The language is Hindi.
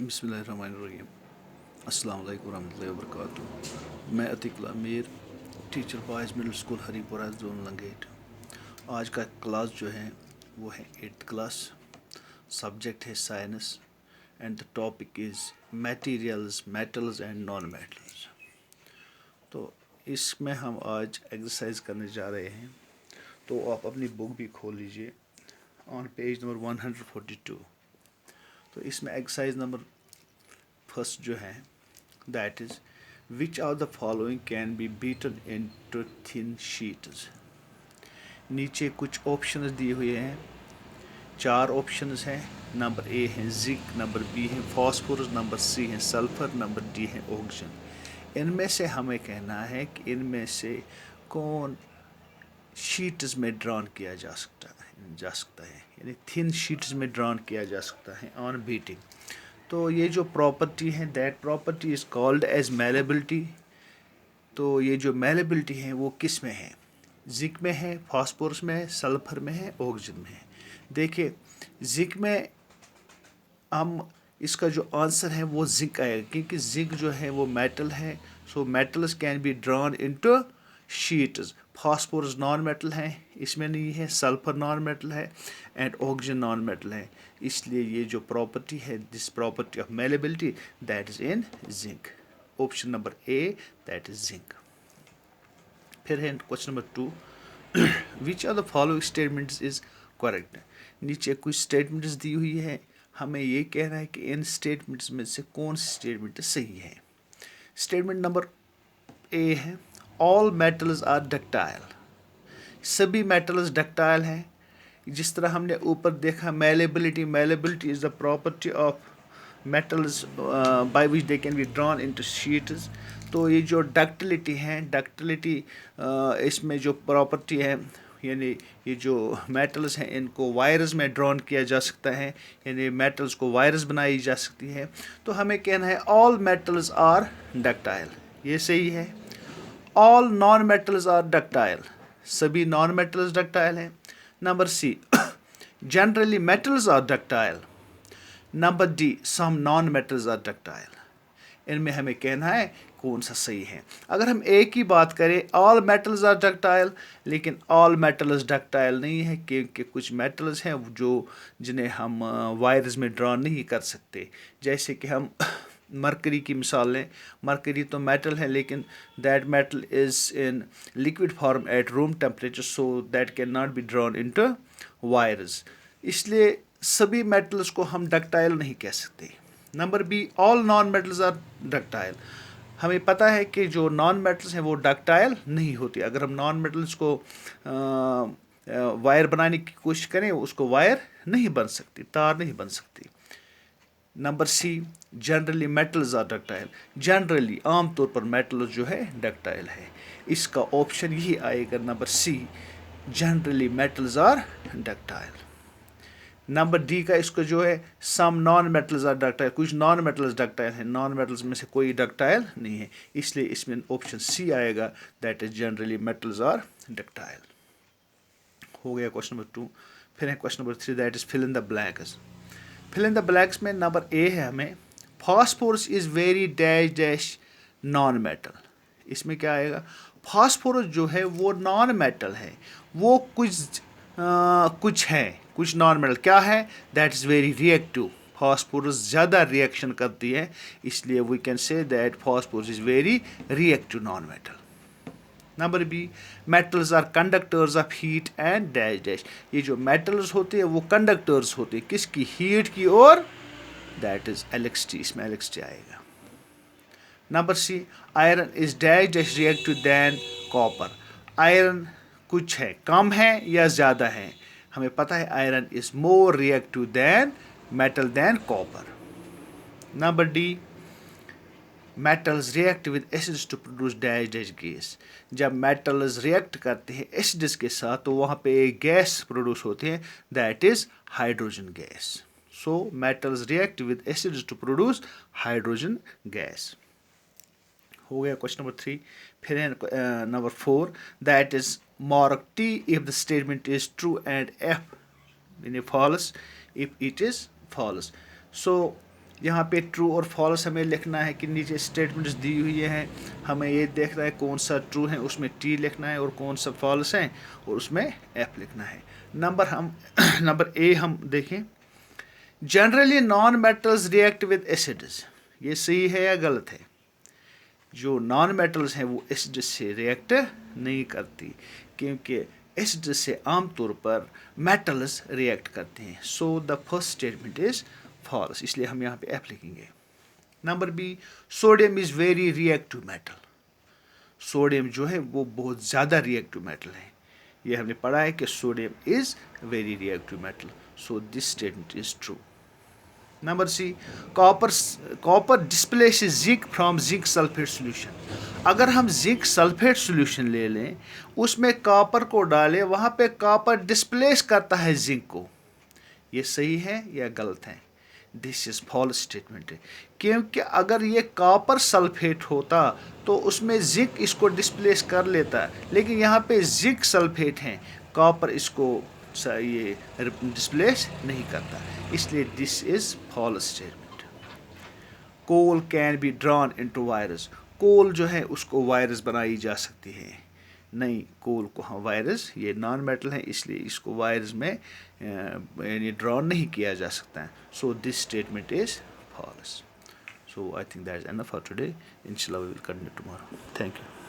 बिस्मिल्लाहिर्रहमानिर्रहीम। अस्सलाम वालेकुम रहमतुल्लाहि व बरकातुहू। मैं अतिकुल अमीर, teacher boys middle school Haripura zone Langate. आज का क्लास जो है वो है 8th क्लास। सब्जेक्ट है science and the topic is materials, metals and non metals. तो इसमें हम आज एक्सरसाइज करने जा रहे हैं। तो आप अपनी बुक भी खोल लीजिए ऑन पेज नंबर 142। तो इसमें एक्सरसाइज नंबर फर्स्ट जो है that is which are the following can be beaten into thin sheets. नीचे कुछ ऑप्शंस दिए हुए हैं, 4 ऑप्शंस हैं। नंबर ए है जिंक, नंबर बी है फास्फोरस, नंबर सी है सल्फर, नंबर डी है ऑक्सीजन। इनमें से हमें कहना है कि इनमें से कौन शीट्स में ड्रॉन किया जा सकता है यानी थिन शीट्स में ड्रॉन किया जा सकता है ऑन बीटिंग। तो ये जो प्रॉपर्टी है that property is called as malleability. तो ये जो मेलेबिलिटी है वो किस में है? जिंक में है, फास्फोरस में है, सल्फर में है, ऑक्सीजन में है। देखिए जिंक में हम इसका जो आंसर है वो जिंक आएगा क्योंकि जिंक जो है वो मेटल है। So metals can be drawn into sheets. Phosphorus non metal है, इसमें नहीं है। सल्फर नॉन मेटल है एंड ऑक्सीजन नॉन मेटल है। इसलिए ये जो प्रॉपर्टी है this property of malleability that is in zinc. Option number A that is zinc. फिर है question number 2 which are the following statements is correct. नीचे कुछ स्टेटमेंट्स दी हुई है, हमें ये कहना है कि इन स्टेटमेंट्स में से कौन सी स्टेटमेंट सही है। स्टेटमेंट नंबर ए है ऑल मेटल्स आर डक्टाइल। सभी मेटल्स डक्टाइल हैं। जिस तरह हमने ऊपर देखा malleability is the property of metals by which they can be drawn into sheets. तो ये जो डक्टिलिटी है इसमें जो प्रॉपर्टी है यानी ये जो मेटल्स हैं इनको वायर्स में ड्रॉन किया जा सकता है यानी मेटल्स को वायर्स बनाई जा सकती है। तो हमें कहना है ऑल मेटल्स आर डक्टाइल, ये सही है। All non metals are ductile, सभी नॉन मेटल्स डक्टाइल हैं। Number C generally metals are ductile. Number D some non metals are ductile. इनमें हमें कहना है कौन सा सही है। अगर हम ए की बात करें ऑल मेटल्स आर डक्टाइल, लेकिन ऑल मेटल्स डक्टाइल नहीं है क्योंकि कुछ मेटल्स हैं जो जिन्हें हम वायर्स में ड्रॉ नहीं कर सकते। जैसे कि हम मरकरी की मिसाल लें। मरकरी तो मेटल है लेकिन that metal is in liquid form at room temperature so that can not be drawn into wires. इसलिए सभी मेटल्स को हम डक्टाइल नहीं कह सकते। Number B all non metals are ductile. हमें पता है कि जो नॉन मेटल्स हैं वो डक्टाइल नहीं होती। अगर हम नॉन मेटल्स को वायर बनाने की कोशिश करें उसको वायर नहीं बन सकती, तार नहीं बन सकती। Number C generally metals are ductile. Generally आमतौर पर मेटल्स जो है डक्टाइल है। इसका ऑप्शन यही आएगा number C generally metals are ductile. Number D का इसको जो है some non metals are ductile, कुछ नॉन मेटल्स डक्टाइल हैं, नॉन मेटल्स में से कोई डक्टाइल नहीं है। इसलिए इसमें ऑप्शन सी आएगा that is generally metals are ductile. हो गया क्वेश्चन नंबर 2। फिर है question number 3 that is fill in the blanks. Fill in the blanks में नंबर ए है हमें phosphorus is very dash dash non metal. इसमें क्या आएगा? फास्फोरस जो है वो नॉन मेटल है, वो कुछ है, कुछ नॉन मेटल क्या है? That is very reactive. Phosphorus ज़्यादा रिएक्शन करती है, इसलिए we can say that phosphorus is very reactive non metal. Number B metals are conductors of heat and dash dash. ये जो मेटल्स होते हैं वो कंडक्टर्स होते हैं किसकी? हीट की, और दैट इज इलेक्ट्रिसिटी, इसमें इलेक्ट्रिसिटी आएगा। Number C iron is dash dash reactive than copper. Iron कुछ है, कम है या ज़्यादा है? हमें पता है iron is more reactive than metal than copper. Number D metals react with acids to produce dash dash gas. जब मेटल्स रिएक्ट करते हैं एसिड्स के साथ तो वहाँ पे एक गैस प्रोड्यूस होती है that is hydrogen gas. So metals react with acids to produce hydrogen gas. हो गया क्वेश्चन नंबर 3। फिर है number 4 that is mark T if the statement is true and F in false if it is false. So यहाँ पे ट्रू और फॉल्स हमें लिखना है कि नीचे स्टेटमेंट्स दी हुई हैं, हमें ये देखना है कौन सा ट्रू है उसमें टी लिखना है और कौन सा फॉल्स है और उसमें एफ लिखना है। नंबर ए हम देखें, generally non metals react with acids, ये सही है या गलत है? जो नॉन मेटल्स हैं वो एसिड से रिएक्ट नहीं करती, क्योंकि एसिड से आमतौर पर मेटल्स रिएक्ट करते हैं। So the first statement is false, इसलिए हम यहाँ पे एफ लिखेंगे। Number B, sodium is very reactive metal, sodium जो है वो बहुत ज़्यादा रिएक्टिव मेटल है, ये हमने पढ़ा है कि sodium is very reactive metal, so this statement is true. Number C, copper displaces zinc from zinc sulphate solution, अगर हम जिंक सल्फेट सोल्यूशन ले लें उसमें कॉपर को डालें, वहाँ पे कॉपर डिस्प्लेस करता है जिंक को, ये सही है या गलत है? दिस इज फॉल्स स्टेटमेंट है, क्योंकि अगर ये कॉपर सल्फेट होता तो उसमें जिंक इसको डिस्प्लेस कर लेता, लेकिन यहाँ पे जिंक सल्फेट है, कॉपर इसको ये डिस्प्लेस नहीं करता, इसलिए this is false statement. Coal can be drawn into wires, coal जो है उसको वायरस बनाई जा सकती है, नहीं कोल को हम वायरस, ये नॉन मेटल है इसलिए इसको वायरस में यानी ड्रॉ नहीं किया जा सकता है। So this statement is false. So I think that is enough for today, इंशाल्लाह we will continue tomorrow. Thank you.